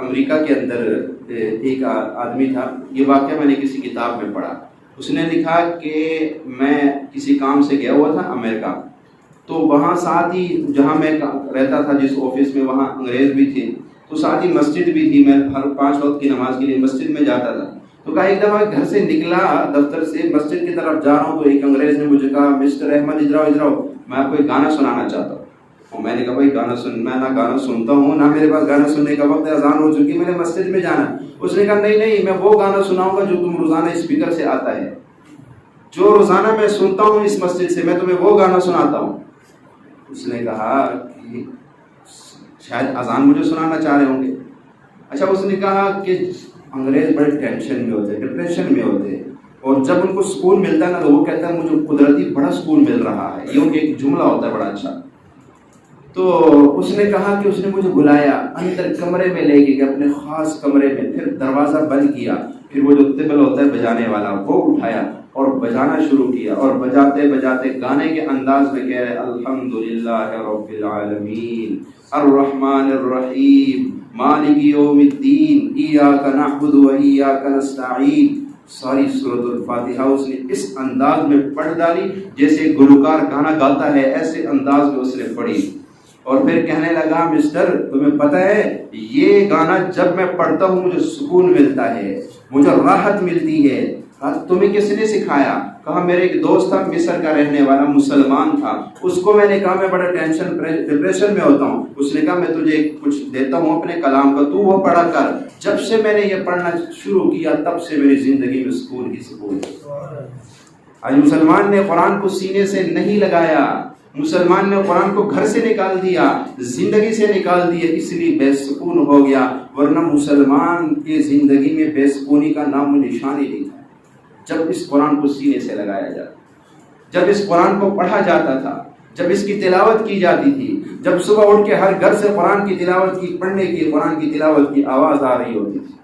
امریکہ کے اندر ایک آدمی تھا، یہ واقعہ میں نے کسی کتاب میں پڑھا. اس نے لکھا کہ میں کسی کام سے گیا ہوا تھا امریکہ، تو وہاں ساتھ ہی جہاں میں رہتا تھا جس آفس میں، وہاں انگریز بھی تھے، تو ساتھ ہی مسجد بھی تھی. میں ہر 5 وقت کی نماز کے لیے مسجد میں جاتا تھا. تو کہا ایک دفعہ گھر سے نکلا دفتر سے مسجد کی طرف جا رہا ہوں، تو ایک انگریز نے مجھے کہا مسٹر احمد ادھر آؤ، میں آپ کو ایک گانا سنانا چاہتا ہوں. اور میں نے کہا بھائی گانا میں نہ گانا سنتا ہوں نہ میرے پاس گانا سننے کا وقت ہے، اذان ہو چکی، میں نے مسجد میں جانا. اس نے کہا نہیں میں وہ گانا سناؤں گا جو تم روزانہ اسپیکر سے آتا ہے، جو روزانہ میں سنتا ہوں اس مسجد سے، میں تمہیں وہ گانا سناتا ہوں. اس نے کہا کہ شاید اذان مجھے سنانا چاہ رہے ہوں گے. اچھا، اس نے کہا کہ انگریز بڑے ٹینشن میں ہوتے، ڈپریشن میں ہوتے، اور جب ان کو سکون ملتا ہے نا تو وہ کہتا ہے مجھے قدرتی بڑا سکون مل رہا ہے. یہ ان کے ایک جملہ ہوتا ہے بڑا اچھا. تو اس نے کہا کہ اس نے مجھے بلایا اندر کمرے میں لے کے، اپنے خاص کمرے میں، پھر دروازہ بند کیا، پھر وہ جو طبل ہوتا ہے بجانے والا وہ اٹھایا اور بجانا شروع کیا، اور بجاتے بجاتے گانے کے انداز میں کہہ رہے الحمدللہ رب العالمین الرحمن الرحیم مالک یوم الدین ایاک نعبد و ایاک نستعین. ساری سورۃ الفاتحہ اس نے اس انداز میں پڑھ ڈالی جیسے گلوکار گانا گاتا ہے، ایسے انداز میں اس نے پڑھی. اور پھر کہنے لگا مسٹر تمہیں پتہ ہے یہ گانا جب میں پڑھتا ہوں مجھے سکون ملتا ہے، مجھے راحت ملتی ہے. تمہیں کس نے سکھایا؟ کہا میرے ایک دوست تھا مصر کا رہنے والا، مسلمان تھا، اس کو میں نے کہا میں بڑا ٹینشن ڈپریشن میں ہوتا ہوں. اس نے کہا میں تجھے کچھ دیتا ہوں اپنے کلام کا، تو وہ پڑھا کر. جب سے میں نے یہ پڑھنا شروع کیا تب سے میری زندگی میں سکون ہی سکون ہے. آج مسلمان نے قرآن کو سینے سے نہیں لگایا، مسلمان نے قرآن کو گھر سے نکال دیا، زندگی سے نکال دیا، اس لیے بے سکون ہو گیا. ورنہ مسلمان کی زندگی میں بے سکونی کا نام و نشان ہی نہیں تھا. جب اس قرآن کو سینے سے لگایا جاتا، جب اس قرآن کو پڑھا جاتا تھا، جب اس کی تلاوت کی جاتی تھی، جب صبح اٹھ کے ہر گھر سے قرآن کی تلاوت کی، پڑھنے کی، قرآن کی تلاوت کی آواز آ رہی ہوتی تھی.